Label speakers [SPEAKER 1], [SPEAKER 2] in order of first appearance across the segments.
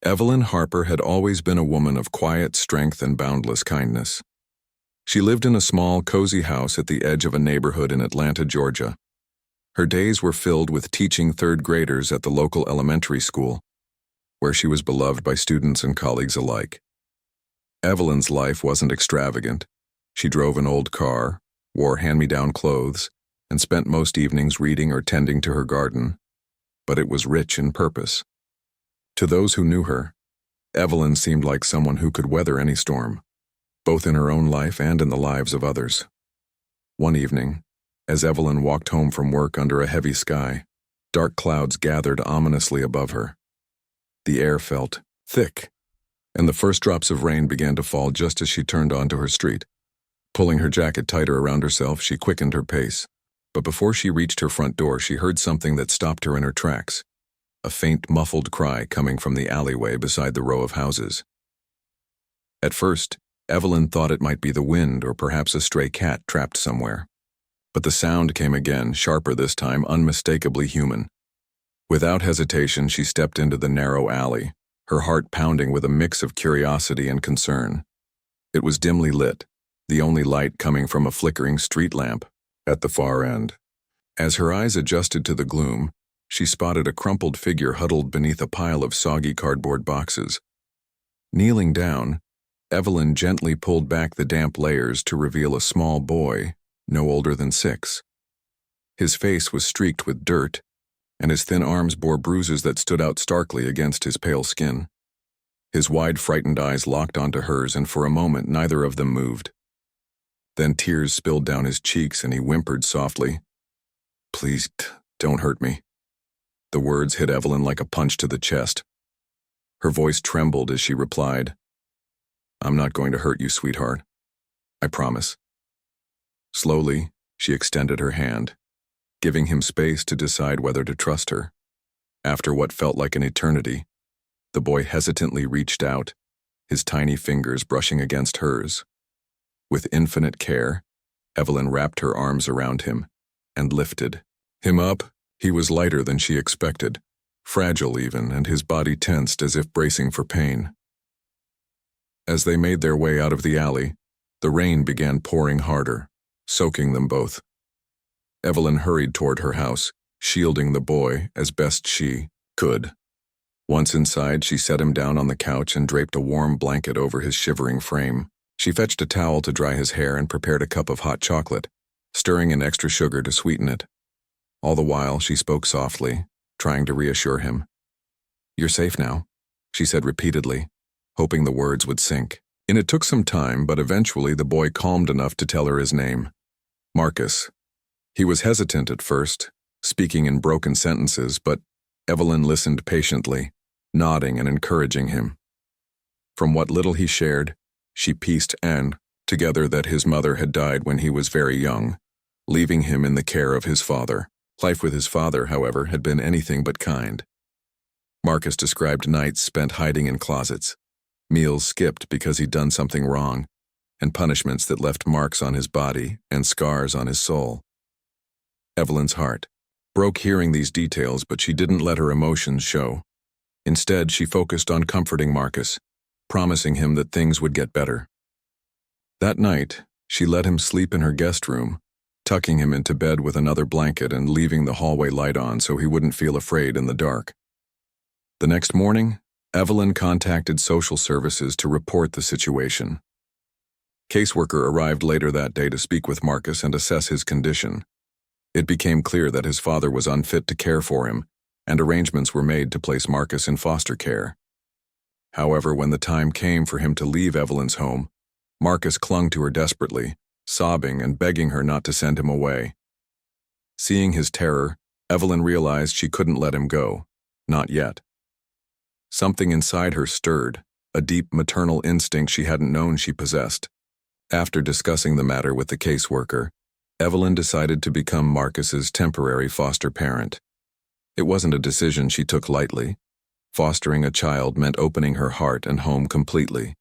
[SPEAKER 1] Evelyn Harper had always been a woman of quiet strength and boundless kindness. She lived in a small, cozy house at the edge of a neighborhood in Atlanta, Georgia. Her days were filled with teaching third graders at the local elementary school, where she was beloved by students and colleagues alike. Evelyn's life wasn't extravagant. She drove an old car, wore hand-me-down clothes, and spent most evenings reading or tending to her garden, but it was rich in purpose. To those who knew her, Evelyn seemed like someone who could weather any storm, both in her own life and in the lives of others. One evening, as Evelyn walked home from work under a heavy sky, dark clouds gathered ominously above her. The air felt thick, and the first drops of rain began to fall just as she turned onto her street. Pulling her jacket tighter around herself, she quickened her pace. But before she reached her front door, she heard something that stopped her in her tracks. A faint, muffled cry coming from the alleyway beside the row of houses. At first, Evelyn thought it might be the wind or perhaps a stray cat trapped somewhere. But the sound came again, sharper this time, unmistakably human. Without hesitation, she stepped into the narrow alley, her heart pounding with a mix of curiosity and concern. It was dimly lit, the only light coming from a flickering street lamp at the far end. As her eyes adjusted to the gloom, she spotted a crumpled figure huddled beneath a pile of soggy cardboard boxes. Kneeling down, Evelyn gently pulled back the damp layers to reveal a small boy, no older than 6. His face was streaked with dirt, and his thin arms bore bruises that stood out starkly against his pale skin. His wide, frightened eyes locked onto hers, and for a moment neither of them moved. Then tears spilled down his cheeks, and he whimpered softly, "Please, don't hurt me." The words hit Evelyn like a punch to the chest. Her voice trembled as she replied, "I'm not going to hurt you, sweetheart. I promise." Slowly, she extended her hand, giving him space to decide whether to trust her. After what felt like an eternity, the boy hesitantly reached out, his tiny fingers brushing against hers. With infinite care, Evelyn wrapped her arms around him and lifted him up. He was lighter than she expected, fragile even, and his body tensed as if bracing for pain. As they made their way out of the alley, the rain began pouring harder, soaking them both. Evelyn hurried toward her house, shielding the boy as best she could. Once inside, she set him down on the couch and draped a warm blanket over his shivering frame. She fetched a towel to dry his hair and prepared a cup of hot chocolate, stirring in extra sugar to sweeten it. All the while, she spoke softly, trying to reassure him. "You're safe now," she said repeatedly, hoping the words would sink. And it took some time, but eventually the boy calmed enough to tell her his name. Marcus. He was hesitant at first, speaking in broken sentences, but Evelyn listened patiently, nodding and encouraging him. From what little he shared, she pieced together that his mother had died when he was very young, leaving him in the care of his father. Life with his father, however, had been anything but kind. Marcus described nights spent hiding in closets, meals skipped because he'd done something wrong, and punishments that left marks on his body and scars on his soul. Evelyn's heart broke hearing these details, but she didn't let her emotions show. Instead, she focused on comforting Marcus, promising him that things would get better. That night, she let him sleep in her guest room, tucking him into bed with another blanket and leaving the hallway light on so he wouldn't feel afraid in the dark. The next morning, Evelyn contacted social services to report the situation. Caseworker arrived later that day to speak with Marcus and assess his condition. It became clear that his father was unfit to care for him, and arrangements were made to place Marcus in foster care. However, when the time came for him to leave Evelyn's home, Marcus clung to her desperately, sobbing and begging her not to send him away. Seeing his terror, Evelyn realized she couldn't let him go, not yet. Something inside her stirred, a deep maternal instinct she hadn't known she possessed. After discussing the matter with the caseworker, Evelyn decided to become Marcus's temporary foster parent. It wasn't a decision she took lightly. Fostering a child meant opening her heart and home completely,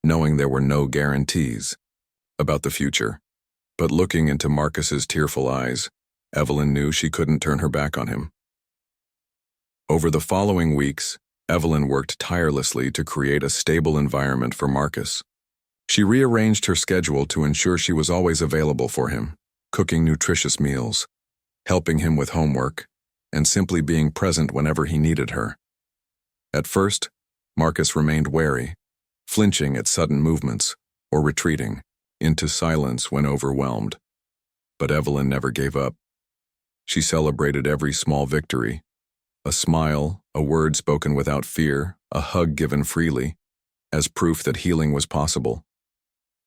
[SPEAKER 1] knowing there were no guarantees about the future. But looking into Marcus's tearful eyes, Evelyn knew she couldn't turn her back on him. Over the following weeks, Evelyn worked tirelessly to create a stable environment for Marcus. She rearranged her schedule to ensure she was always available for him, cooking nutritious meals, helping him with homework, and simply being present whenever he needed her. At first, Marcus remained wary, flinching at sudden movements or retreating into silence when overwhelmed. But Evelyn never gave up. She celebrated every small victory, a smile, a word spoken without fear, a hug given freely, as proof that healing was possible.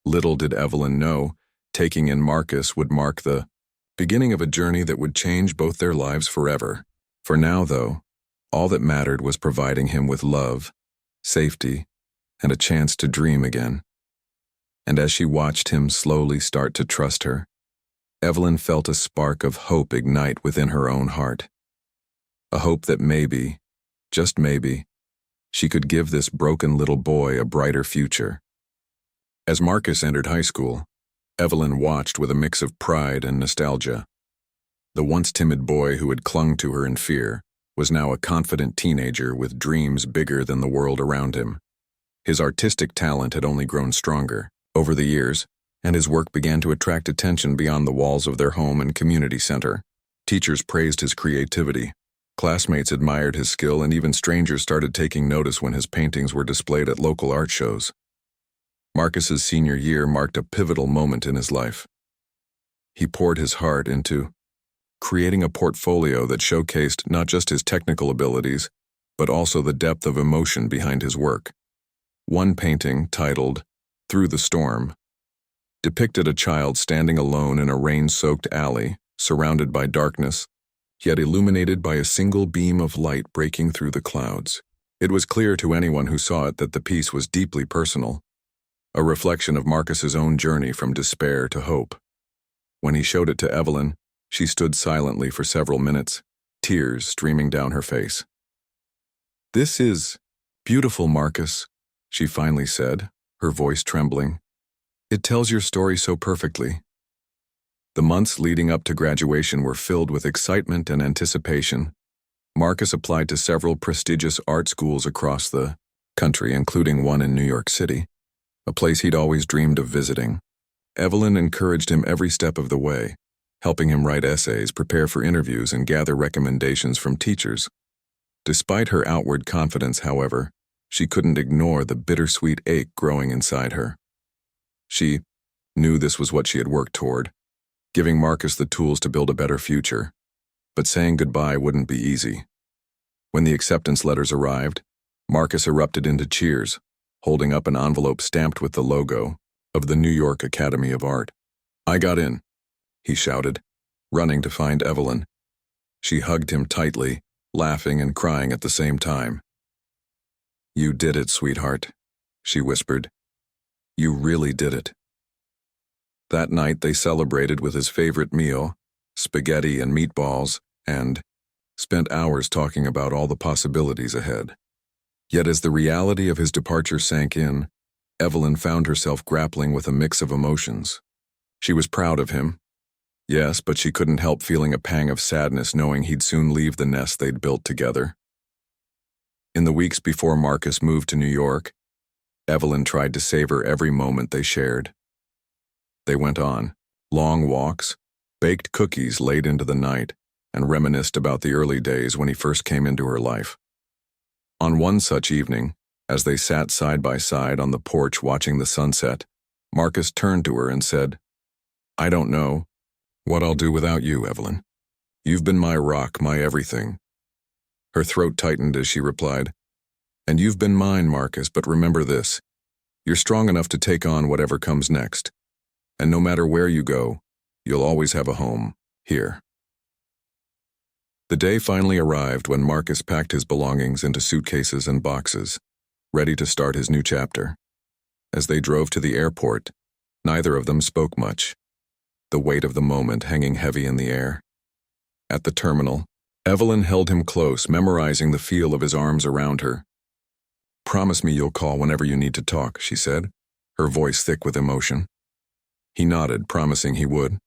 [SPEAKER 1] Little did Evelyn know, taking in Marcus would mark the beginning of a journey that would change both their lives forever. For now, though, all that mattered was providing him with love, safety, and a chance to dream again. And as she watched him slowly start to trust her, Evelyn felt a spark of hope ignite within her own heart. A hope that maybe, just maybe, she could give this broken little boy a brighter future. As Marcus entered high school, Evelyn watched with a mix of pride and nostalgia. The once timid boy who had clung to her in fear was now a confident teenager with dreams bigger than the world around him. His artistic talent had only grown stronger over the years, and his work began to attract attention beyond the walls of their home and community center. Teachers praised his creativity, classmates admired his skill, and even strangers started taking notice when his paintings were displayed at local art shows. Marcus's senior year marked a pivotal moment in his life. He poured his heart into creating a portfolio that showcased not just his technical abilities, but also the depth of emotion behind his work. One painting, titled "Through the Storm," depicted a child standing alone in a rain-soaked alley, surrounded by darkness, yet illuminated by a single beam of light breaking through the clouds. It was clear to anyone who saw it that the piece was deeply personal, a reflection of Marcus's own journey from despair to hope. When he showed it to Evelyn, she stood silently for several minutes, tears streaming down her face. "This is beautiful, Marcus," she finally said, her voice trembling. "It tells your story so perfectly." The months leading up to graduation were filled with excitement and anticipation. Marcus applied to several prestigious art schools across the country, including one in New York City, a place he'd always dreamed of visiting. Evelyn encouraged him every step of the way, helping him write essays, prepare for interviews, and gather recommendations from teachers. Despite her outward confidence, however, she couldn't ignore the bittersweet ache growing inside her. She knew this was what she had worked toward, giving Marcus the tools to build a better future. But saying goodbye wouldn't be easy. When the acceptance letters arrived, Marcus erupted into cheers, holding up an envelope stamped with the logo of the New York Academy of Art. "I got in," he shouted, running to find Evelyn. She hugged him tightly, laughing and crying at the same time. "You did it, sweetheart," she whispered. "You really did it." That night they celebrated with his favorite meal, spaghetti and meatballs, and spent hours talking about all the possibilities ahead. Yet as the reality of his departure sank in, Evelyn found herself grappling with a mix of emotions. She was proud of him, yes, but she couldn't help feeling a pang of sadness knowing he'd soon leave the nest they'd built together. In the weeks before Marcus moved to New York, Evelyn tried to savor every moment they shared. They went on long walks, baked cookies late into the night, and reminisced about the early days when he first came into her life. On one such evening, as they sat side by side on the porch watching the sunset, Marcus turned to her and said, "I don't know what I'll do without you, Evelyn. You've been my rock, my everything." Her throat tightened as she replied, "And you've been mine, Marcus, but remember this. You're strong enough to take on whatever comes next. And no matter where you go, you'll always have a home here." The day finally arrived when Marcus packed his belongings into suitcases and boxes, ready to start his new chapter. As they drove to the airport, neither of them spoke much, the weight of the moment hanging heavy in the air. At the terminal, Evelyn held him close, memorizing the feel of his arms around her. "Promise me you'll call whenever you need to talk," she said, her voice thick with emotion. He nodded, promising he would.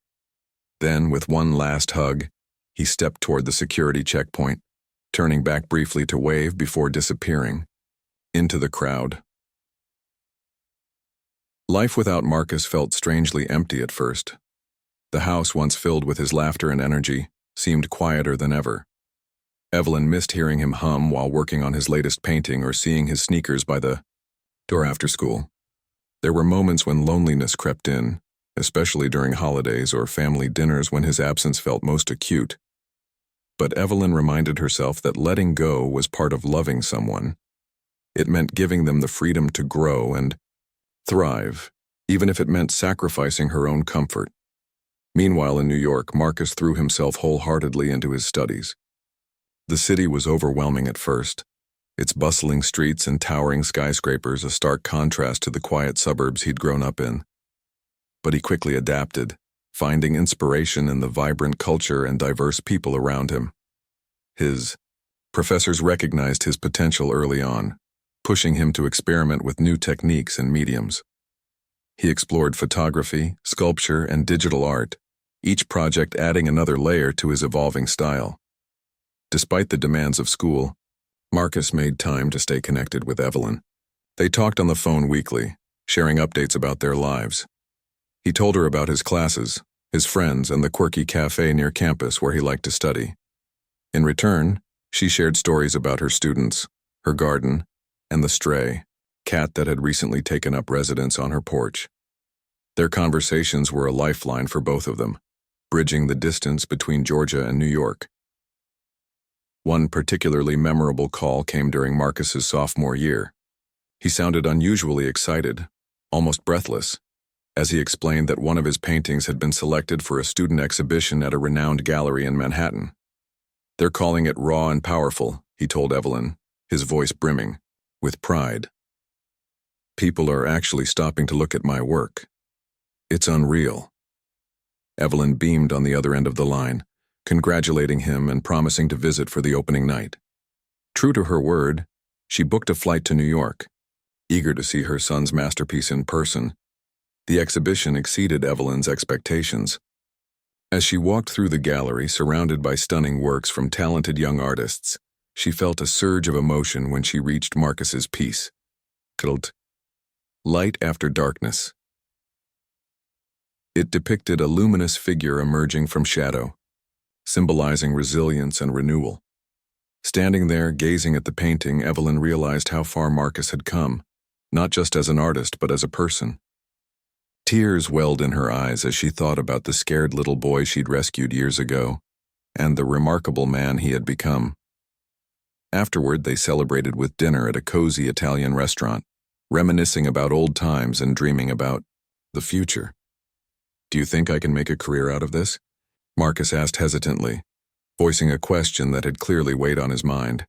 [SPEAKER 1] Then, with one last hug, he stepped toward the security checkpoint. turning back briefly to wave before disappearing into the crowd. Life without Marcus felt strangely empty at first. The house, once filled with his laughter and energy, seemed quieter than ever. Evelyn missed hearing him hum while working on his latest painting or seeing his sneakers by the door after school. There were moments when loneliness crept in, especially during holidays or family dinners when his absence felt most acute. But Evelyn reminded herself that letting go was part of loving someone. It meant giving them the freedom to grow and thrive, even if it meant sacrificing her own comfort. Meanwhile, in New York, Marcus threw himself wholeheartedly into his studies. The city was overwhelming at first, its bustling streets and towering skyscrapers a stark contrast to the quiet suburbs he'd grown up in. But he quickly adapted, finding inspiration in the vibrant culture and diverse people around him. His professors recognized his potential early on, pushing him to experiment with new techniques and mediums. He explored photography, sculpture, and digital art, each project adding another layer to his evolving style. Despite the demands of school, Marcus made time to stay connected with Evelyn. They talked on the phone weekly, sharing updates about their lives. He told her about his classes, his friends, and the quirky cafe near campus where he liked to study. In return, she shared stories about her students, her garden, and the stray cat that had recently taken up residence on her porch. Their conversations were a lifeline for both of them, bridging the distance between Georgia and New York. One particularly memorable call came during Marcus's sophomore year. He sounded unusually excited, almost breathless, as he explained that one of his paintings had been selected for a student exhibition at a renowned gallery in Manhattan. "They're calling it raw and powerful," he told Evelyn, his voice brimming with pride. "People are actually stopping to look at my work. It's unreal." Evelyn beamed on the other end of the line, congratulating him and promising to visit for the opening night. True to her word, she booked a flight to New York, eager to see her son's masterpiece in person. The exhibition exceeded Evelyn's expectations. As she walked through the gallery surrounded by stunning works from talented young artists, she felt a surge of emotion when she reached Marcus's piece, titled "Light After Darkness." It depicted a luminous figure emerging from shadow, symbolizing resilience and renewal. Standing there, gazing at the painting, Evelyn realized how far Marcus had come, not just as an artist, but as a person. Tears welled in her eyes as she thought about the scared little boy she'd rescued years ago, and the remarkable man he had become. Afterward, they celebrated with dinner at a cozy Italian restaurant, reminiscing about old times and dreaming about the future. "Do you think I can make a career out of this?" Marcus asked hesitantly, voicing a question that had clearly weighed on his mind.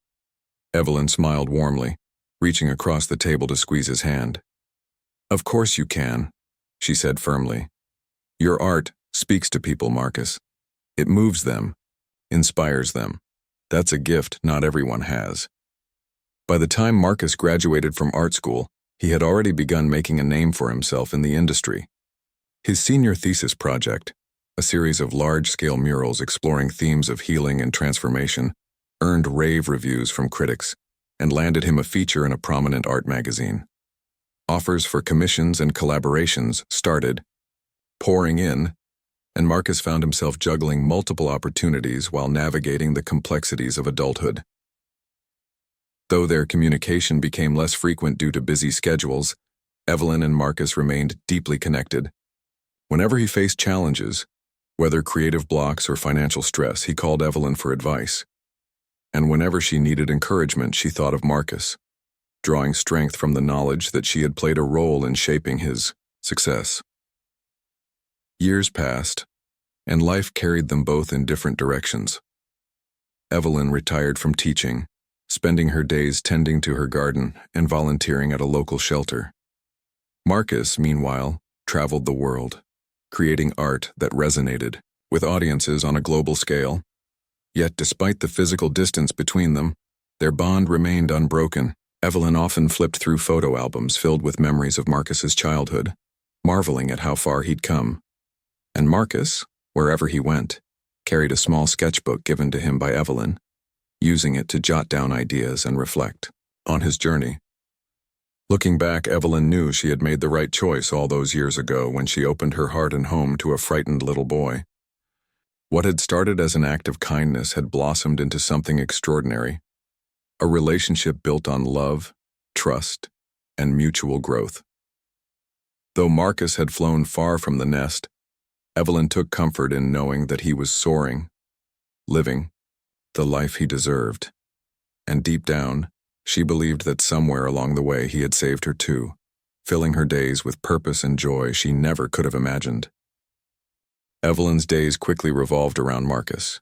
[SPEAKER 1] Evelyn smiled warmly, reaching across the table to squeeze his hand. "Of course you can," she said firmly. "Your art speaks to people, Marcus. It moves them, inspires them. That's a gift not everyone has." By the time Marcus graduated from art school, he had already begun making a name for himself in the industry. His senior thesis project, a series of large-scale murals exploring themes of healing and transformation, earned rave reviews from critics and landed him a feature in a prominent art magazine. Offers for commissions and collaborations started pouring in, and Marcus found himself juggling multiple opportunities while navigating the complexities of adulthood. Though their communication became less frequent due to busy schedules, Evelyn and Marcus remained deeply connected. Whenever he faced challenges, whether creative blocks or financial stress, he called Evelyn for advice. And whenever she needed encouragement, she thought of Marcus, drawing strength from the knowledge that she had played a role in shaping his success. Years passed, and life carried them both in different directions. Evelyn retired from teaching, spending her days tending to her garden and volunteering at a local shelter. Marcus, meanwhile, traveled the world, creating art that resonated with audiences on a global scale. Yet despite the physical distance between them, their bond remained unbroken. Evelyn often flipped through photo albums filled with memories of Marcus's childhood, marveling at how far he'd come. And Marcus, wherever he went, carried a small sketchbook given to him by Evelyn, using it to jot down ideas and reflect on his journey. Looking back, Evelyn knew she had made the right choice all those years ago when she opened her heart and home to a frightened little boy. What had started as an act of kindness had blossomed into something extraordinary, a relationship built on love, trust, and mutual growth. Though Marcus had flown far from the nest, Evelyn took comfort in knowing that he was soaring, living the life he deserved. And deep down, she believed that somewhere along the way he had saved her too, filling her days with purpose and joy she never could have imagined. Evelyn's days quickly revolved around Marcus.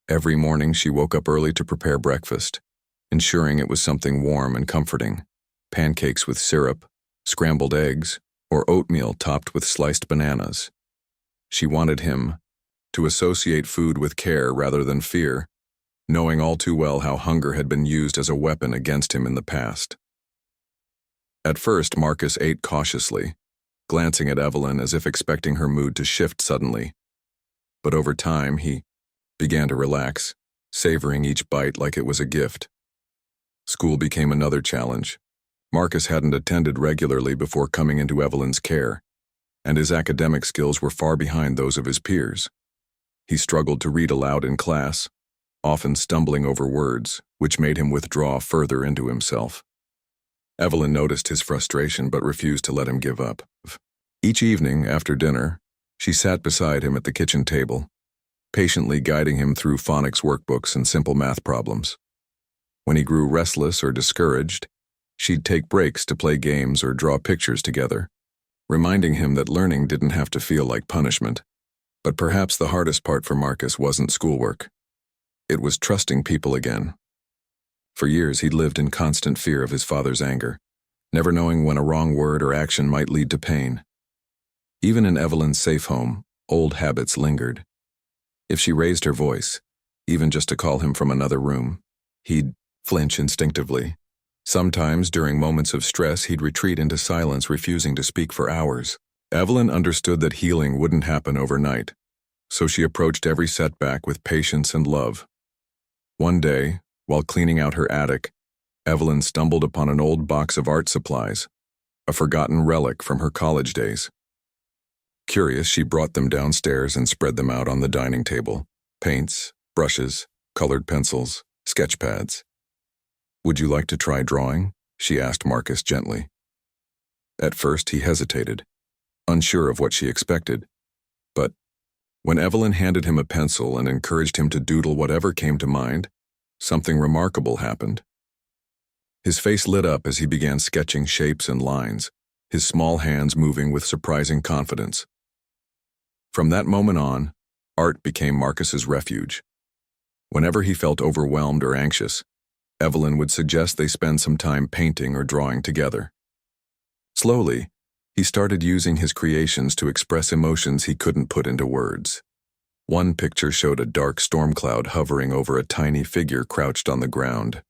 [SPEAKER 1] Every morning she woke up early to prepare breakfast, ensuring it was something warm and comforting: pancakes with syrup, scrambled eggs, or oatmeal topped with sliced bananas. She wanted him to associate food with care rather than fear, knowing all too well how hunger had been used as a weapon against him in the past. At first, Marcus ate cautiously, glancing at Evelyn as if expecting her mood to shift suddenly. But over time, he began to relax, savoring each bite like it was a gift. School became another challenge. Marcus hadn't attended regularly before coming into Evelyn's care, and his academic skills were far behind those of his peers. He struggled to read aloud in class, often stumbling over words, which made him withdraw further into himself. Evelyn noticed his frustration but refused to let him give up. Each evening, after dinner, she sat beside him at the kitchen table, patiently guiding him through phonics workbooks and simple math problems. When he grew restless or discouraged, she'd take breaks to play games or draw pictures together, reminding him that learning didn't have to feel like punishment. But perhaps the hardest part for Marcus wasn't schoolwork. It was trusting people again. For years, he'd lived in constant fear of his father's anger, never knowing when a wrong word or action might lead to pain. Even in Evelyn's safe home, old habits lingered. If she raised her voice, even just to call him from another room, he'd flinch instinctively. Sometimes, during moments of stress, he'd retreat into silence, refusing to speak for hours. Evelyn understood that healing wouldn't happen overnight, so she approached every setback with patience and love. One day, while cleaning out her attic, Evelyn stumbled upon an old box of art supplies, a forgotten relic from her college days. Curious, she brought them downstairs and spread them out on the dining table: paints, brushes, colored pencils, sketch pads. "Would you like to try drawing?" she asked Marcus gently. At first, he hesitated, unsure of what she expected. But when Evelyn handed him a pencil and encouraged him to doodle whatever came to mind, something remarkable happened. His face lit up as he began sketching shapes and lines, his small hands moving with surprising confidence. From that moment on, art became Marcus's refuge. Whenever he felt overwhelmed or anxious, Evelyn would suggest they spend some time painting or drawing together. Slowly, he started using his creations to express emotions he couldn't put into words. One picture showed a dark storm cloud hovering over a tiny figure crouched on the ground.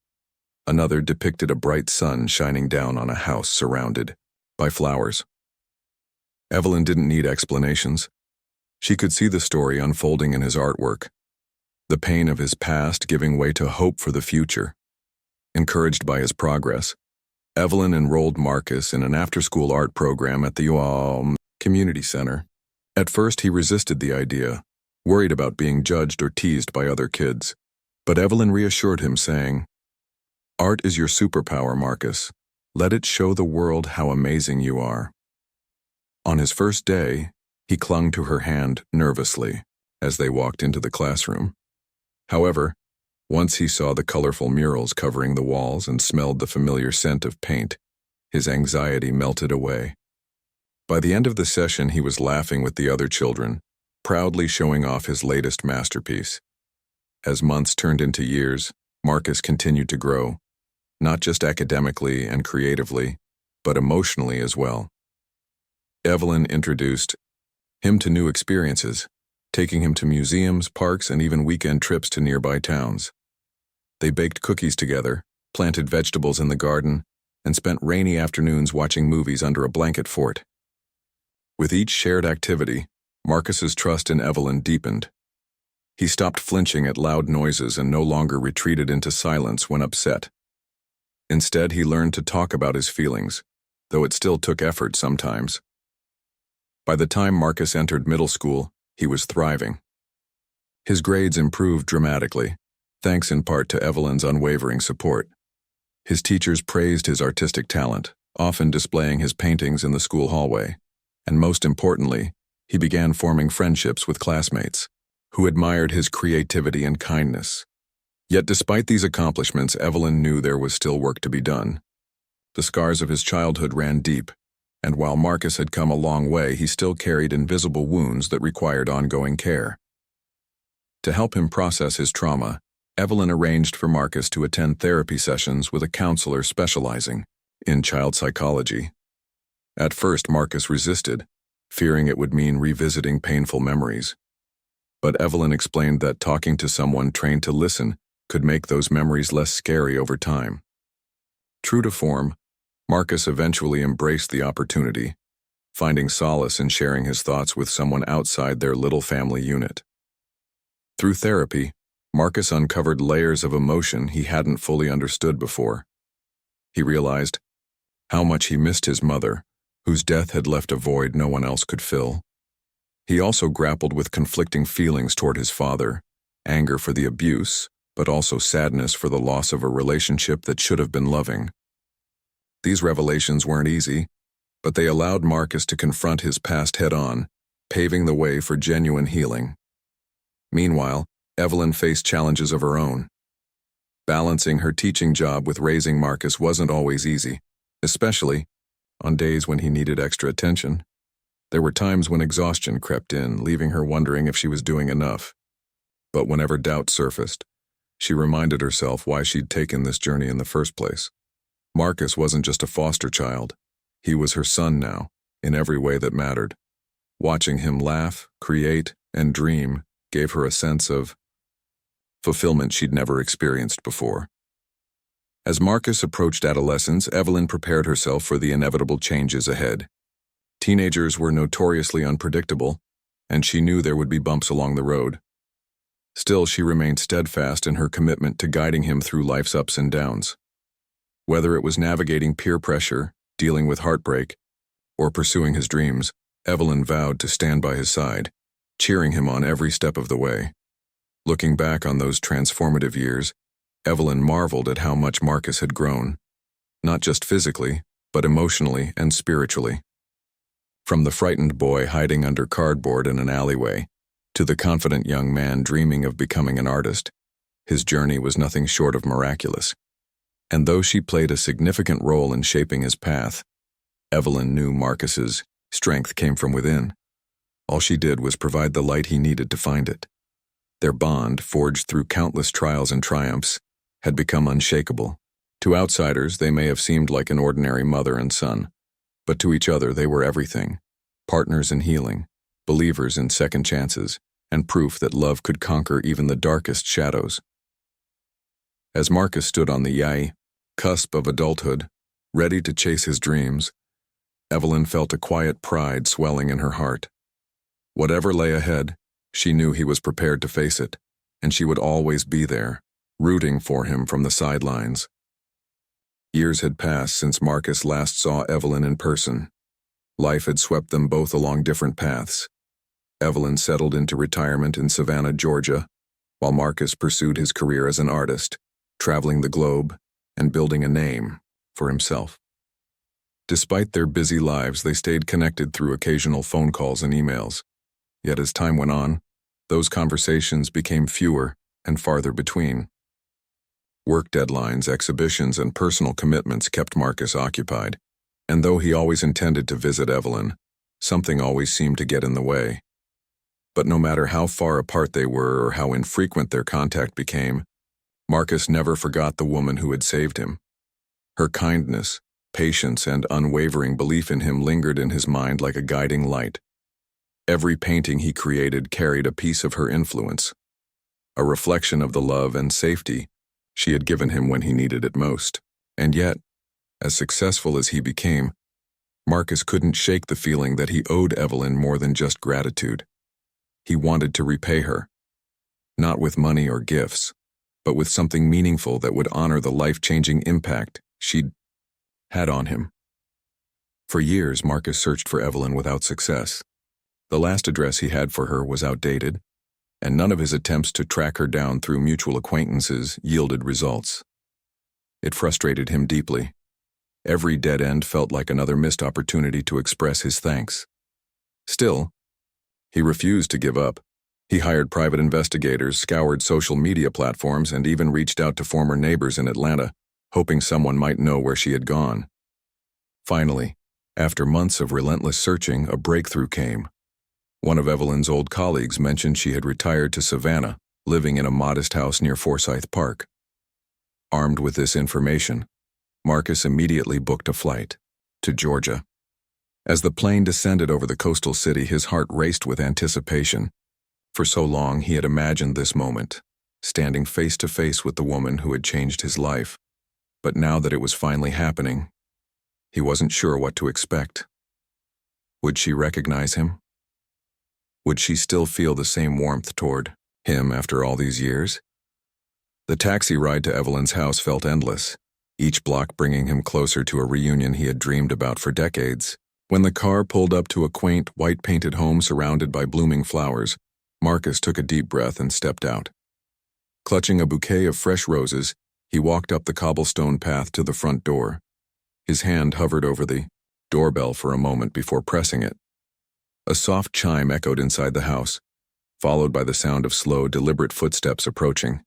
[SPEAKER 1] Another depicted a bright sun shining down on a house surrounded by flowers. Evelyn didn't need explanations. She could see the story unfolding in his artwork, the pain of his past giving way to hope for the future. Encouraged by his progress, Evelyn enrolled Marcus in an after-school art program at the community center. At first, he resisted the idea, worried about being judged or teased by other kids. But Evelyn reassured him, saying, "Art is your superpower, Marcus. Let it show the world how amazing you are." On his first day, he clung to her hand nervously as they walked into the classroom. However, once he saw the colorful murals covering the walls and smelled the familiar scent of paint, his anxiety melted away. By the end of the session, he was laughing with the other children, proudly showing off his latest masterpiece. As months turned into years, Marcus continued to grow, not just academically and creatively, but emotionally as well. Evelyn introduced him to new experiences, taking him to museums, parks, and even weekend trips to nearby towns. They baked cookies together, planted vegetables in the garden, and spent rainy afternoons watching movies under a blanket fort. With each shared activity, Marcus's trust in Evelyn deepened. He stopped flinching at loud noises and no longer retreated into silence when upset. Instead, he learned to talk about his feelings, though it still took effort sometimes. By the time Marcus entered middle school, he was thriving. His grades improved dramatically, thanks in part to Evelyn's unwavering support. His teachers praised his artistic talent, often displaying his paintings in the school hallway, and most importantly, he began forming friendships with classmates, who admired his creativity and kindness. Yet despite these accomplishments, Evelyn knew there was still work to be done. The scars of his childhood ran deep, and while Marcus had come a long way, he still carried invisible wounds that required ongoing care. To help him process his trauma, Evelyn arranged for Marcus to attend therapy sessions with a counselor specializing in child psychology. At first, Marcus resisted, fearing it would mean revisiting painful memories. But Evelyn explained that talking to someone trained to listen could make those memories less scary over time. True to form, Marcus eventually embraced the opportunity, finding solace in sharing his thoughts with someone outside their little family unit. Through therapy, Marcus uncovered layers of emotion he hadn't fully understood before. He realized how much he missed his mother, whose death had left a void no one else could fill. He also grappled with conflicting feelings toward his father, anger for the abuse, but also sadness for the loss of a relationship that should have been loving. These revelations weren't easy, but they allowed Marcus to confront his past head-on, paving the way for genuine healing. Meanwhile, Evelyn faced challenges of her own. Balancing her teaching job with raising Marcus wasn't always easy, especially on days when he needed extra attention. There were times when exhaustion crept in, leaving her wondering if she was doing enough. But whenever doubt surfaced, she reminded herself why she'd taken this journey in the first place. Marcus wasn't just a foster child. He was her son now, in every way that mattered. Watching him laugh, create, and dream gave her a sense of fulfillment she'd never experienced before. As Marcus approached adolescence, Evelyn prepared herself for the inevitable changes ahead. Teenagers were notoriously unpredictable, and she knew there would be bumps along the road. Still, she remained steadfast in her commitment to guiding him through life's ups and downs. Whether it was navigating peer pressure, dealing with heartbreak, or pursuing his dreams, Evelyn vowed to stand by his side, cheering him on every step of the way. Looking back on those transformative years, Evelyn marveled at how much Marcus had grown, not just physically, but emotionally and spiritually. From the frightened boy hiding under cardboard in an alleyway, to the confident young man dreaming of becoming an artist, his journey was nothing short of miraculous. And though she played a significant role in shaping his path, Evelyn knew Marcus's strength came from within. All she did was provide the light he needed to find it. Their bond, forged through countless trials and triumphs, had become unshakable. To outsiders, they may have seemed like an ordinary mother and son, but to each other they were everything: partners in healing, believers in second chances, and proof that love could conquer even the darkest shadows. As Marcus stood on the cusp of adulthood, ready to chase his dreams, Evelyn felt a quiet pride swelling in her heart. Whatever lay ahead, she knew he was prepared to face it, and she would always be there, rooting for him from the sidelines. Years had passed since Marcus last saw Evelyn in person. Life had swept them both along different paths. Evelyn settled into retirement in Savannah, Georgia, while Marcus pursued his career as an artist, traveling the globe and building a name for himself. Despite their busy lives, they stayed connected through occasional phone calls and emails. Yet as time went on, those conversations became fewer and farther between. Work deadlines, exhibitions, and personal commitments kept Marcus occupied, and though he always intended to visit Evelyn, something always seemed to get in the way. But no matter how far apart they were or how infrequent their contact became, Marcus never forgot the woman who had saved him. Her kindness, patience, and unwavering belief in him lingered in his mind like a guiding light. Every painting he created carried a piece of her influence, a reflection of the love and safety she had given him when he needed it most. And yet, as successful as he became, Marcus couldn't shake the feeling that he owed Evelyn more than just gratitude. He wanted to repay her. not with money or gifts, but with something meaningful that would honor the life-changing impact she'd had on him. For years, Marcus searched for Evelyn without success. The last address he had for her was outdated, and none of his attempts to track her down through mutual acquaintances yielded results. It frustrated him deeply. Every dead end felt like another missed opportunity to express his thanks. Still, he refused to give up. He hired private investigators, scoured social media platforms, and even reached out to former neighbors in Atlanta, hoping someone might know where she had gone. Finally, after months of relentless searching, a breakthrough came. One of Evelyn's old colleagues mentioned she had retired to Savannah, living in a modest house near Forsyth Park. Armed with this information, Marcus immediately booked a flight to Georgia. As the plane descended over the coastal city, his heart raced with anticipation. For so long, he had imagined this moment, standing face to face with the woman who had changed his life. But now that it was finally happening, he wasn't sure what to expect. Would she recognize him? Would she still feel the same warmth toward him after all these years? The taxi ride to Evelyn's house felt endless, each block bringing him closer to a reunion he had dreamed about for decades. When the car pulled up to a quaint, white-painted home surrounded by blooming flowers, Marcus took a deep breath and stepped out. Clutching a bouquet of fresh roses, he walked up the cobblestone path to the front door. His hand hovered over the doorbell for a moment before pressing it. A soft chime echoed inside the house, followed by the sound of slow, deliberate footsteps approaching.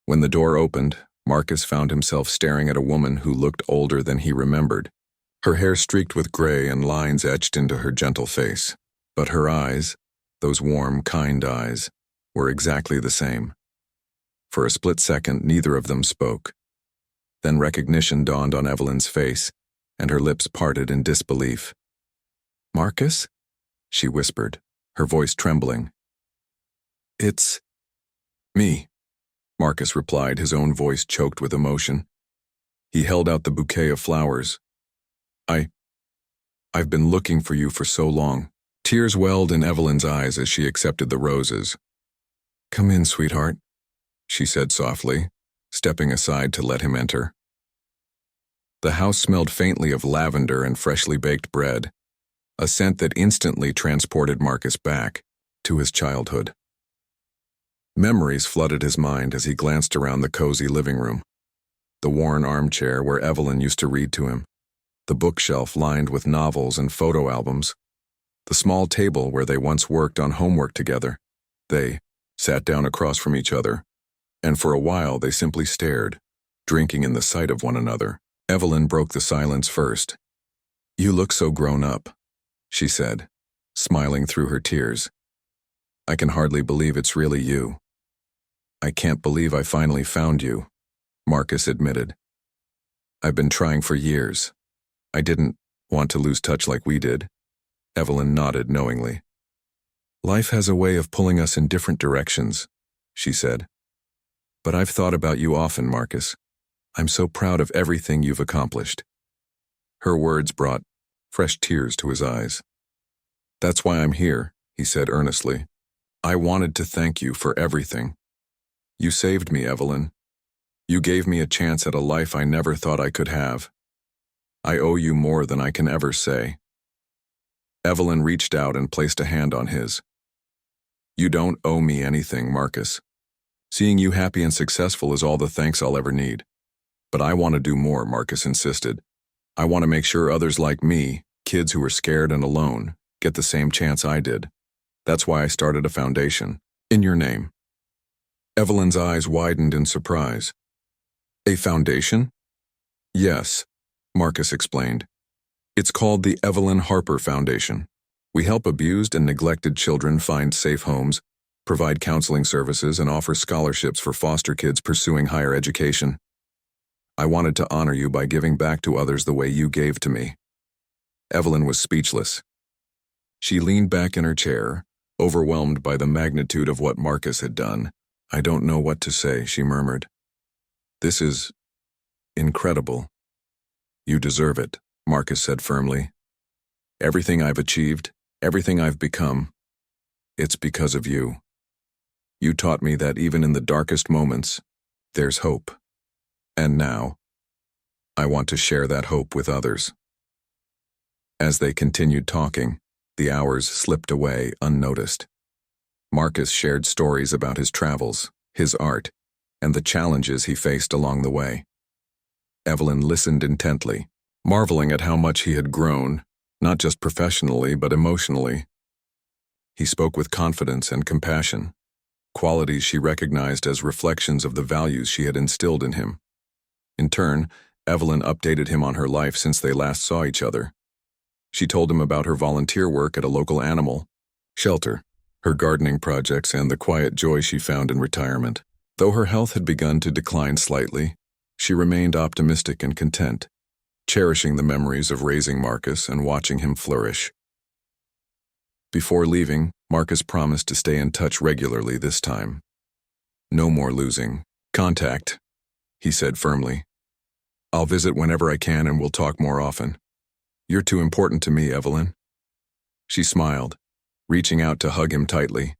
[SPEAKER 1] When the door opened, Marcus found himself staring at a woman who looked older than he remembered. Her hair streaked with gray and lines etched into her gentle face. But her eyes, those warm, kind eyes, were exactly the same. For a split second, neither of them spoke. Then recognition dawned on Evelyn's face, and her lips parted in disbelief. "Marcus?" she whispered, her voice trembling. "It's me," Marcus replied, his own voice choked with emotion. He held out the bouquet of flowers. I've been looking for you for so long." Tears welled in Evelyn's eyes as she accepted the roses. "Come in, sweetheart," she said softly, stepping aside to let him enter. The house smelled faintly of lavender and freshly baked bread, a scent that instantly transported Marcus back to his childhood. Memories flooded his mind as he glanced around the cozy living room. The worn armchair where Evelyn used to read to him, the bookshelf lined with novels and photo albums, the small table where they once worked on homework together. They sat down across from each other, and for a while they simply stared, drinking in the sight of one another. Evelyn broke the silence first. "You look so grown up," she said, smiling through her tears. "I can hardly believe it's really you." "I can't believe I finally found you," Marcus admitted. "I've been trying for years. I didn't want to lose touch like we did." Evelyn nodded knowingly. "Life has a way of pulling us in different directions," she said. "But I've thought about you often, Marcus. I'm so proud of everything you've accomplished." Her words brought fresh tears to his eyes. "That's why I'm here," he said earnestly. "I wanted to thank you for everything. You saved me, Evelyn. You gave me a chance at a life I never thought I could have. I owe you more than I can ever say." Evelyn reached out and placed a hand on his. "You don't owe me anything, Marcus. Seeing you happy and successful is all the thanks I'll ever need. But I want to do more," Marcus insisted. "I want to make sure others like me, kids who are scared and alone, get the same chance I did. That's why I started a foundation, in your name." Evelyn's eyes widened in surprise. "A foundation?" "Yes," Marcus explained. "It's called the Evelyn Harper Foundation. We help abused and neglected children find safe homes, provide counseling services, and offer scholarships for foster kids pursuing higher education. I wanted to honor you by giving back to others the way you gave to me." Evelyn was speechless. She leaned back in her chair, overwhelmed by the magnitude of what Marcus had done. "I don't know what to say," she murmured. "This is incredible." "You deserve it," Marcus said firmly. "Everything I've achieved, everything I've become, it's because of you." You taught me that even in the darkest moments, there's hope. And now, I want to share that hope with others." As they continued talking, the hours slipped away unnoticed. Marcus shared stories about his travels, his art, and the challenges he faced along the way. Evelyn listened intently, marveling at how much he had grown, not just professionally but emotionally. He spoke with confidence and compassion, qualities she recognized as reflections of the values she had instilled in him. In turn, Evelyn updated him on her life since they last saw each other. She told him about her volunteer work at a local animal shelter, her gardening projects, and the quiet joy she found in retirement. Though her health had begun to decline slightly, she remained optimistic and content, cherishing the memories of raising Marcus and watching him flourish. Before leaving, Marcus promised to stay in touch regularly this time. "No more losing contact," he said firmly. "I'll visit whenever I can and we'll talk more often. You're too important to me, Evelyn." She smiled, reaching out to hug him tightly.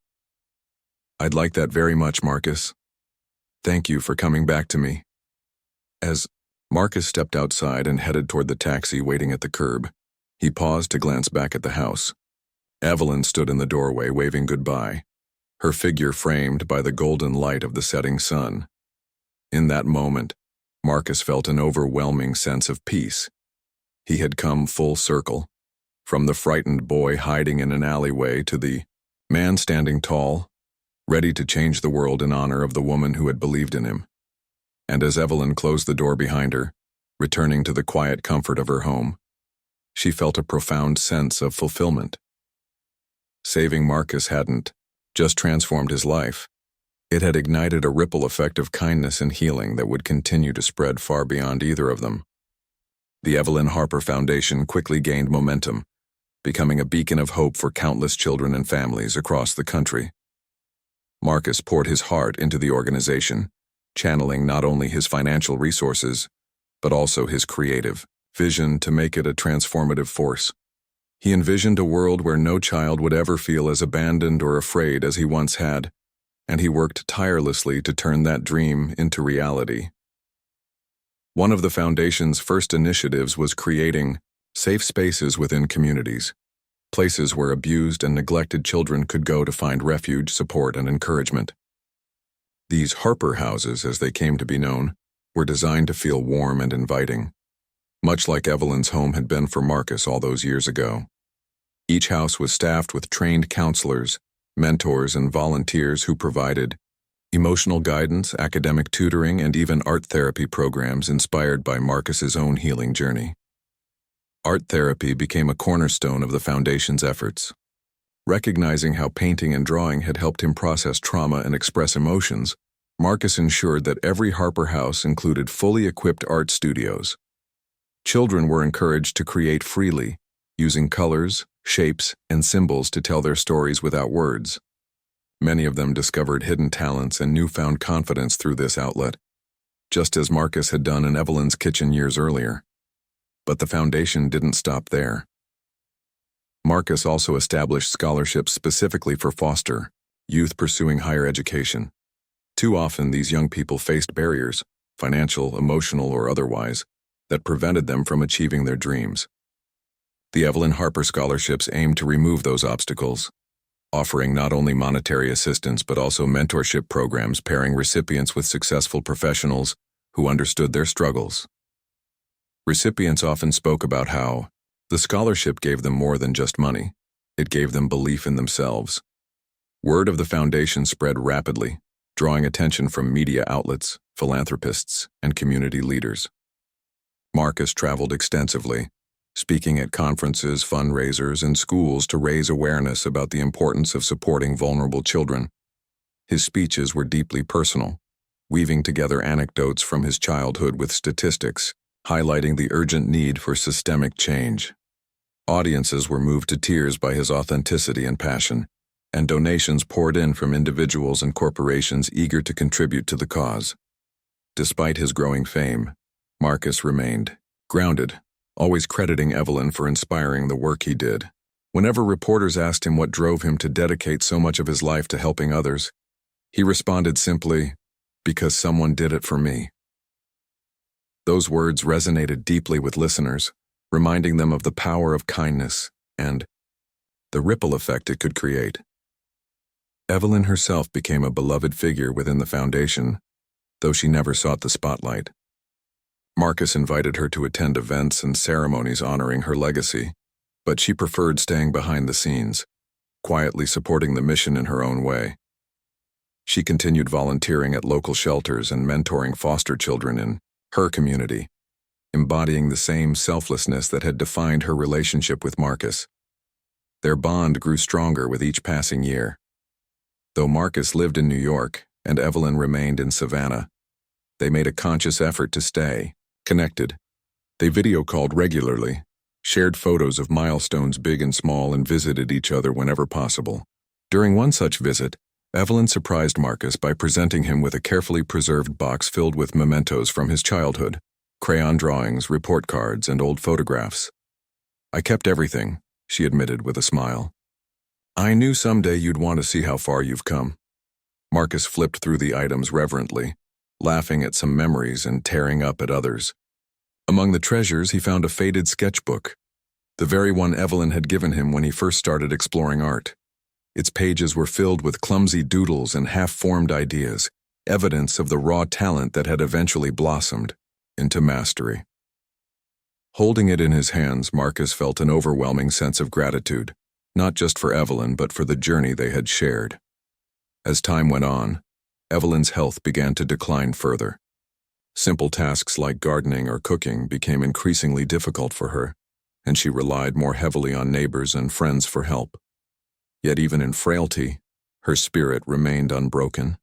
[SPEAKER 1] "I'd like that very much, Marcus. Thank you for coming back to me." As Marcus stepped outside and headed toward the taxi waiting at the curb, he paused to glance back at the house. Evelyn stood in the doorway waving goodbye, her figure framed by the golden light of the setting sun. In that moment, Marcus felt an overwhelming sense of peace. He had come full circle, from the frightened boy hiding in an alleyway to the man standing tall, ready to change the world in honor of the woman who had believed in him. And as Evelyn closed the door behind her, returning to the quiet comfort of her home, she felt a profound sense of fulfillment. Saving Marcus hadn't just transformed his life. It had ignited a ripple effect of kindness and healing that would continue to spread far beyond either of them. The Evelyn Harper Foundation quickly gained momentum, becoming a beacon of hope for countless children and families across the country. Marcus poured his heart into the organization, channeling not only his financial resources, but also his creative vision to make it a transformative force. He envisioned a world where no child would ever feel as abandoned or afraid as he once had, and he worked tirelessly to turn that dream into reality. One of the Foundation's first initiatives was creating safe spaces within communities, places where abused and neglected children could go to find refuge, support, and encouragement. These Harper houses, as they came to be known, were designed to feel warm and inviting, much like Evelyn's home had been for Marcus all those years ago. Each house was staffed with trained counselors, mentors, and volunteers who provided emotional guidance, academic tutoring, and even art therapy programs inspired by Marcus's own healing journey. Art therapy became a cornerstone of the Foundation's efforts. Recognizing how painting and drawing had helped him process trauma and express emotions, Marcus ensured that every Harper house included fully equipped art studios. Children were encouraged to create freely, using colors, shapes, and symbols to tell their stories without words. Many of them discovered hidden talents and newfound confidence through this outlet, just as Marcus had done in Evelyn's kitchen years earlier. But the Foundation didn't stop there. Marcus also established scholarships specifically for foster youth pursuing higher education. Too often, these young people faced barriers, financial, emotional, or otherwise, that prevented them from achieving their dreams. The Evelyn Harper scholarships aimed to remove those obstacles, offering not only monetary assistance but also mentorship programs pairing recipients with successful professionals who understood their struggles. Recipients often spoke about how the scholarship gave them more than just money. It gave them belief in themselves. Word of the Foundation spread rapidly, drawing attention from media outlets, philanthropists, and community leaders. Marcus traveled extensively, speaking at conferences, fundraisers, and schools to raise awareness about the importance of supporting vulnerable children. His speeches were deeply personal, weaving together anecdotes from his childhood with statistics, highlighting the urgent need for systemic change. Audiences were moved to tears by his authenticity and passion, and donations poured in from individuals and corporations eager to contribute to the cause. Despite his growing fame, Marcus remained grounded, always crediting Evelyn for inspiring the work he did. Whenever reporters asked him what drove him to dedicate so much of his life to helping others, He responded simply, "Because someone did it for me." Those words resonated deeply with listeners, reminding them of the power of kindness and the ripple effect it could create. Evelyn herself became a beloved figure within the foundation, though she never sought the spotlight. Marcus invited her to attend events and ceremonies honoring her legacy, but she preferred staying behind the scenes, quietly supporting the mission in her own way. She continued volunteering at local shelters and mentoring foster children in her community, embodying the same selflessness that had defined her relationship with Marcus. Their bond grew stronger with each passing year. Though Marcus lived in New York and Evelyn remained in Savannah, they made a conscious effort to stay connected. They video called regularly, shared photos of milestones big and small, and visited each other whenever possible. During one such visit, Evelyn surprised Marcus by presenting him with a carefully preserved box filled with mementos from his childhood, crayon drawings, report cards, and old photographs. "I kept everything," she admitted with a smile. "I knew someday you'd want to see how far you've come." Marcus flipped through the items reverently, laughing at some memories and tearing up at others. Among the treasures, he found a faded sketchbook, the very one Evelyn had given him when he first started exploring art. Its pages were filled with clumsy doodles and half-formed ideas, evidence of the raw talent that had eventually blossomed into mastery. Holding it in his hands, Marcus felt an overwhelming sense of gratitude, not just for Evelyn, but for the journey they had shared. As time went on, Evelyn's health began to decline further. Simple tasks like gardening or cooking became increasingly difficult for her, and she relied more heavily on neighbors and friends for help. Yet even in frailty, her spirit remained unbroken.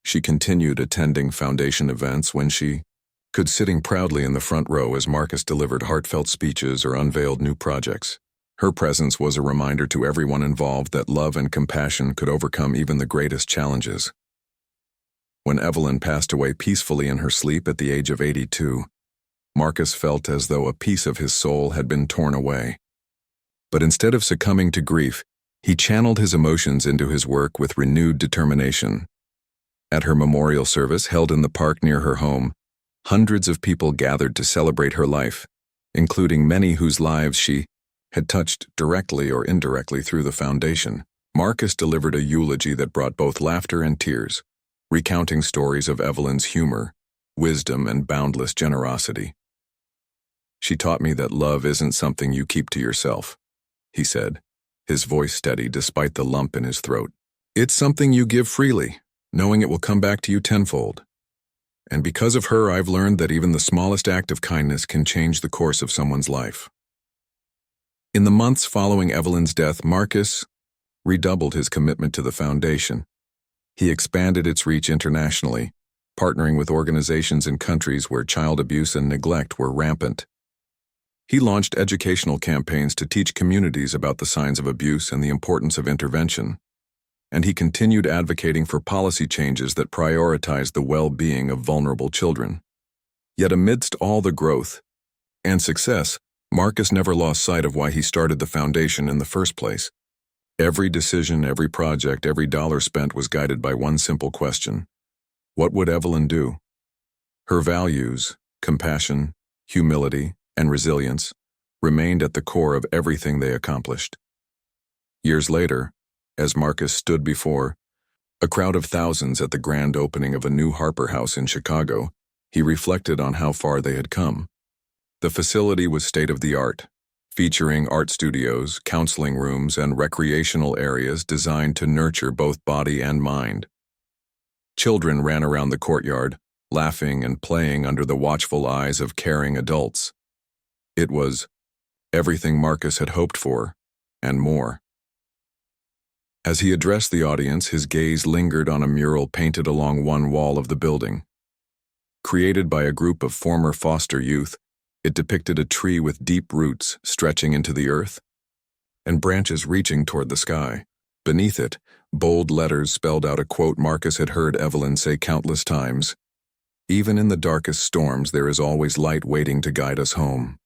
[SPEAKER 1] She continued attending foundation events when she could, sitting proudly in the front row as Marcus delivered heartfelt speeches or unveiled new projects. Her presence was a reminder to everyone involved that love and compassion could overcome even the greatest challenges. When Evelyn passed away peacefully in her sleep at the age of 82, Marcus felt as though a piece of his soul had been torn away. But instead of succumbing to grief, he channeled his emotions into his work with renewed determination. At her memorial service held in the park near her home, hundreds of people gathered to celebrate her life, including many whose lives she had touched directly or indirectly through the foundation. Marcus delivered a eulogy that brought both laughter and tears, recounting stories of Evelyn's humor, wisdom, and boundless generosity. "She taught me that love isn't something you keep to yourself," he said, his voice steady despite the lump in his throat. "It's something you give freely, knowing it will come back to you tenfold. And because of her, I've learned that even the smallest act of kindness can change the course of someone's life." In the months following Evelyn's death, Marcus redoubled his commitment to the foundation. He expanded its reach internationally, partnering with organizations in countries where child abuse and neglect were rampant. He launched educational campaigns to teach communities about the signs of abuse and the importance of intervention. And he continued advocating for policy changes that prioritized the well-being of vulnerable children. Yet amidst all the growth and success, Marcus never lost sight of why he started the foundation in the first place. Every decision, every project, every dollar spent was guided by one simple question: what would Evelyn do? Her values, compassion, humility, and resilience remained at the core of everything they accomplished. Years later, as Marcus stood before a crowd of thousands at the grand opening of a new Harper House in Chicago, he reflected on how far they had come. The facility was state-of-the-art, featuring art studios, counseling rooms, and recreational areas designed to nurture both body and mind. Children ran around the courtyard, laughing and playing under the watchful eyes of caring adults. It was everything Marcus had hoped for, and more. As he addressed the audience, his gaze lingered on a mural painted along one wall of the building. Created by a group of former foster youth, it depicted a tree with deep roots stretching into the earth and branches reaching toward the sky. Beneath it, bold letters spelled out a quote Marcus had heard Evelyn say countless times: "Even in the darkest storms, there is always light waiting to guide us home."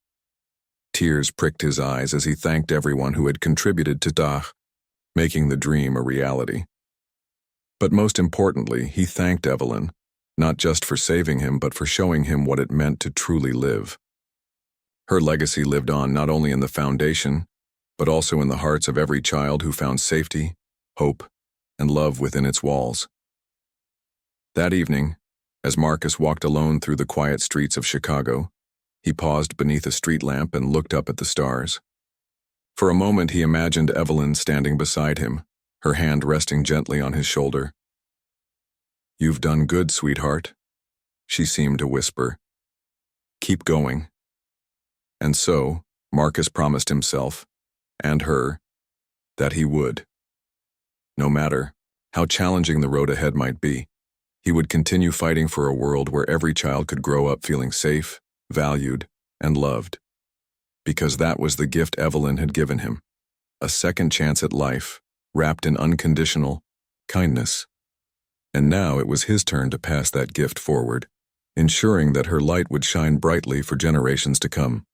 [SPEAKER 1] Tears pricked his eyes as he thanked everyone who had contributed to making the dream a reality. But most importantly, he thanked Evelyn, not just for saving him, but for showing him what it meant to truly live. Her legacy lived on not only in the foundation, but also in the hearts of every child who found safety, hope, and love within its walls. That evening, as Marcus walked alone through the quiet streets of Chicago, he paused beneath a street lamp and looked up at the stars. For a moment he imagined Evelyn standing beside him, her hand resting gently on his shoulder. "You've done good, sweetheart," she seemed to whisper. "Keep going." And so, Marcus promised himself, and her, that he would. No matter how challenging the road ahead might be, he would continue fighting for a world where every child could grow up feeling safe, valued, and loved. Because that was the gift Evelyn had given him, a second chance at life, wrapped in unconditional kindness. And now it was his turn to pass that gift forward, ensuring that her light would shine brightly for generations to come.